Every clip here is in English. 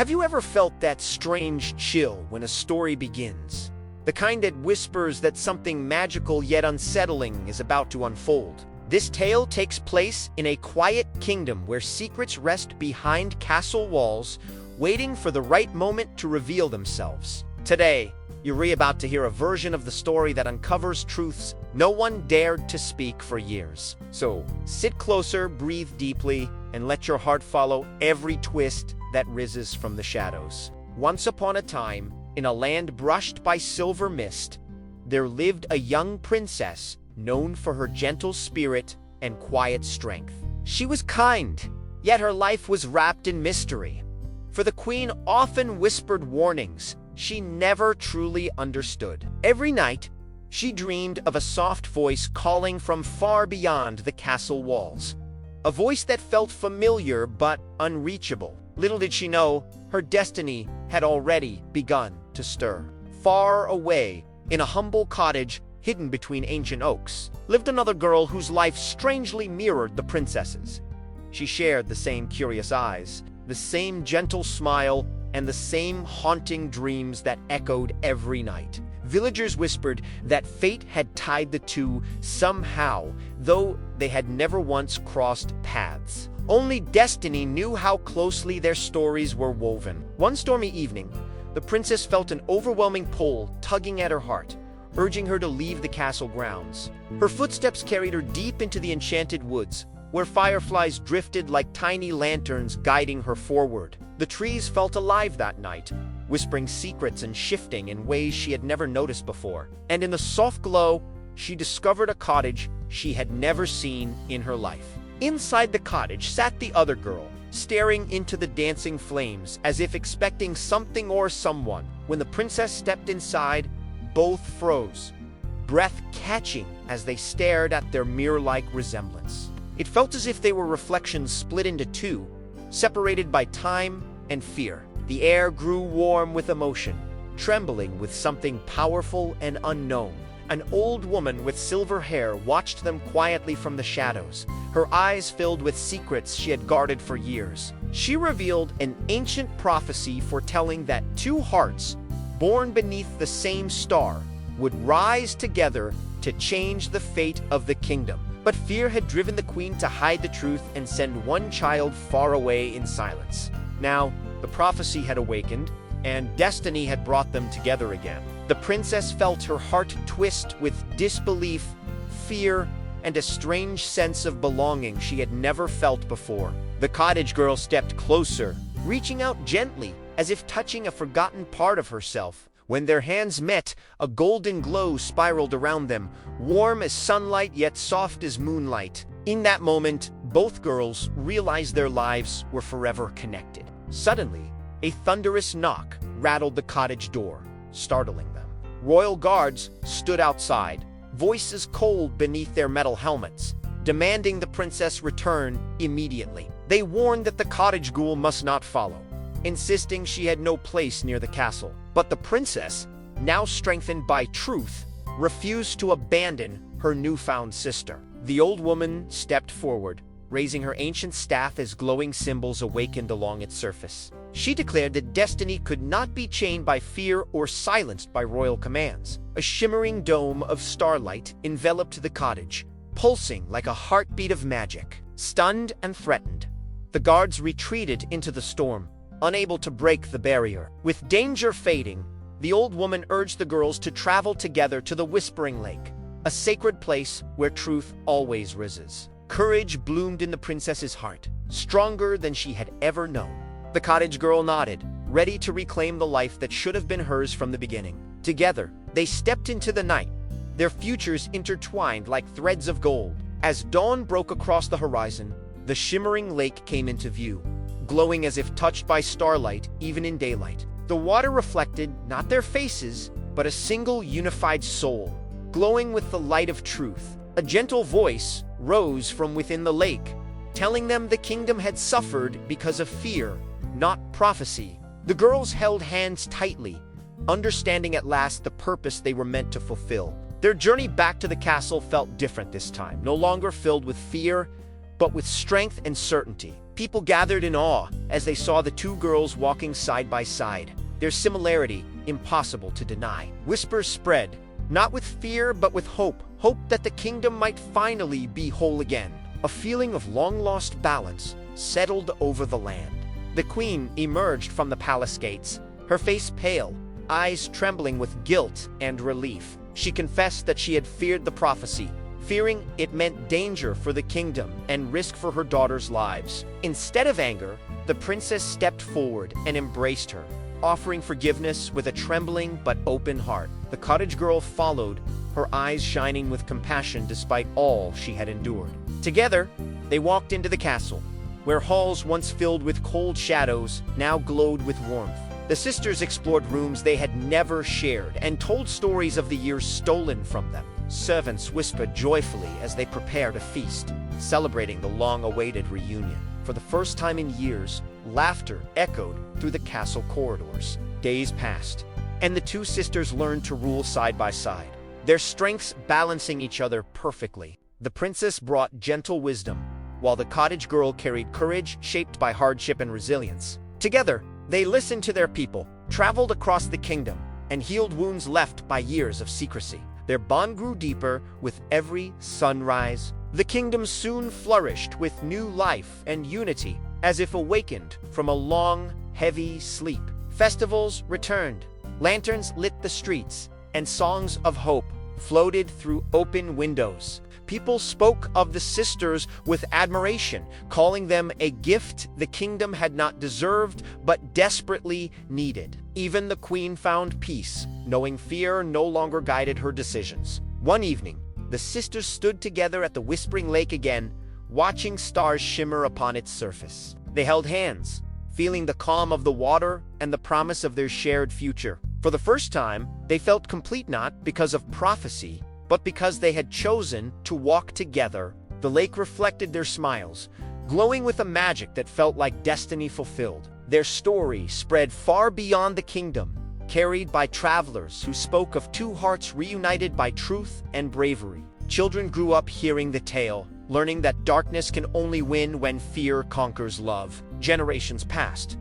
Have you ever felt that strange chill when a story begins? The kind that whispers that something magical yet unsettling is about to unfold. This tale takes place in a quiet kingdom where secrets rest behind castle walls, waiting for the right moment to reveal themselves. Today, you're about to hear a version of the story that uncovers truths no one dared to speak for years. So, sit closer, breathe deeply, and let your heart follow every twist that rises from the shadows. Once upon a time, in a land brushed by silver mist, there lived a young princess known for her gentle spirit and quiet strength. She was kind, yet her life was wrapped in mystery. For the queen often whispered warnings she never truly understood. Every night, she dreamed of a soft voice calling from far beyond the castle walls. A voice that felt familiar but unreachable. Little did she know, her destiny had already begun to stir. Far away, in a humble cottage hidden between ancient oaks, lived another girl whose life strangely mirrored the princess's. She shared the same curious eyes, the same gentle smile, and the same haunting dreams that echoed every night. Villagers whispered that fate had tied the two somehow, though they had never once crossed paths. Only destiny knew how closely their stories were woven. One stormy evening, the princess felt an overwhelming pull tugging at her heart, urging her to leave the castle grounds. Her footsteps carried her deep into the enchanted woods, where fireflies drifted like tiny lanterns guiding her forward. The trees felt alive that night, whispering secrets and shifting in ways she had never noticed before. And in the soft glow, she discovered a cottage she had never seen in her life. Inside the cottage sat the other girl, staring into the dancing flames as if expecting something or someone. When the princess stepped inside, both froze, breath catching as they stared at their mirror-like resemblance. It felt as if they were reflections split into two, separated by time and fear. The air grew warm with emotion, trembling with something powerful and unknown. An old woman with silver hair watched them quietly from the shadows, her eyes filled with secrets she had guarded for years. She revealed an ancient prophecy foretelling that two hearts, born beneath the same star, would rise together to change the fate of the kingdom. But fear had driven the queen to hide the truth and send one child far away in silence. Now, the prophecy had awakened, and destiny had brought them together again. The princess felt her heart twist with disbelief, fear, and a strange sense of belonging she had never felt before. The cottage girl stepped closer, reaching out gently, as if touching a forgotten part of herself. When their hands met, a golden glow spiraled around them, warm as sunlight yet soft as moonlight. In that moment, both girls realized their lives were forever connected. Suddenly, a thunderous knock rattled the cottage door, startling them. Royal guards stood outside, voices cold beneath their metal helmets, demanding the princess return immediately. They warned that the cottage ghoul must not follow, insisting she had no place near the castle. But the princess, now strengthened by truth, refused to abandon her newfound sister. The old woman stepped forward, raising her ancient staff as glowing symbols awakened along its surface. She declared that destiny could not be chained by fear or silenced by royal commands. A shimmering dome of starlight enveloped the cottage, pulsing like a heartbeat of magic. Stunned and threatened, the guards retreated into the storm, unable to break the barrier. With danger fading, the old woman urged the girls to travel together to the Whispering Lake, a sacred place where truth always rises. Courage bloomed in the princess's heart, stronger than she had ever known. The cottage girl nodded, ready to reclaim the life that should have been hers from the beginning. Together, they stepped into the night, their futures intertwined like threads of gold. As dawn broke across the horizon, the shimmering lake came into view, glowing as if touched by starlight even in daylight. The water reflected not their faces, but a single unified soul, glowing with the light of truth. A gentle voice rose from within the lake, telling them the kingdom had suffered because of fear, not prophecy. The girls held hands tightly, understanding at last the purpose they were meant to fulfill. Their journey back to the castle felt different this time, no longer filled with fear, but with strength and certainty. People gathered in awe as they saw the two girls walking side by side, their similarity impossible to deny. Whispers spread, not with fear but with hope, hope that the kingdom might finally be whole again. A feeling of long-lost balance settled over the land. The queen emerged from the palace gates, her face pale, eyes trembling with guilt and relief. She confessed that she had feared the prophecy, fearing it meant danger for the kingdom and risk for her daughters' lives. Instead of anger, the princess stepped forward and embraced her, offering forgiveness with a trembling but open heart. The cottage girl followed, her eyes shining with compassion despite all she had endured. Together, they walked into the castle, where halls once filled with cold shadows now glowed with warmth. The sisters explored rooms they had never shared and told stories of the years stolen from them. Servants whispered joyfully as they prepared a feast, celebrating the long-awaited reunion. For the first time in years, laughter echoed through the castle corridors. Days passed, and the two sisters learned to rule side by side, their strengths balancing each other perfectly. The princess brought gentle wisdom, while the cottage girl carried courage shaped by hardship and resilience. Together, they listened to their people, traveled across the kingdom, and healed wounds left by years of secrecy. Their bond grew deeper with every sunrise. The kingdom soon flourished with new life and unity, as if awakened from a long, heavy sleep. Festivals returned, lanterns lit the streets, and songs of hope floated through open windows. People spoke of the sisters with admiration, calling them a gift the kingdom had not deserved but desperately needed. Even the queen found peace, knowing fear no longer guided her decisions. One evening, the sisters stood together at the Whispering Lake again, watching stars shimmer upon its surface. They held hands, feeling the calm of the water and the promise of their shared future. For the first time, they felt complete, not because of prophecy, but because they had chosen to walk together. The lake reflected their smiles, glowing with a magic that felt like destiny fulfilled. Their story spread far beyond the kingdom, carried by travelers who spoke of two hearts reunited by truth and bravery. Children grew up hearing the tale, learning that darkness can only win when fear conquers love. Generations passed,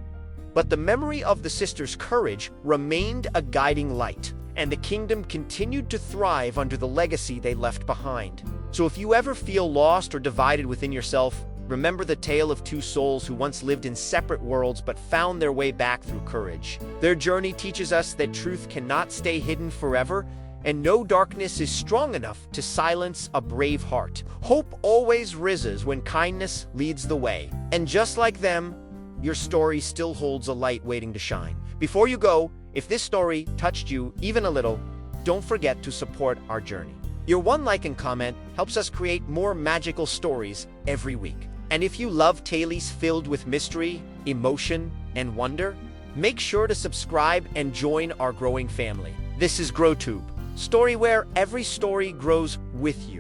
but the memory of the sisters' courage remained a guiding light, and the kingdom continued to thrive under the legacy they left behind. So if you ever feel lost or divided within yourself, remember the tale of two souls who once lived in separate worlds but found their way back through courage. Their journey teaches us that truth cannot stay hidden forever, and no darkness is strong enough to silence a brave heart. Hope always rises when kindness leads the way. And just like them, your story still holds a light waiting to shine. Before you go, if this story touched you even a little, don't forget to support our journey. Your one like and comment helps us create more magical stories every week. And if you love tales filled with mystery, emotion, and wonder, make sure to subscribe and join our growing family. This is GrowTube, story where every story grows with you.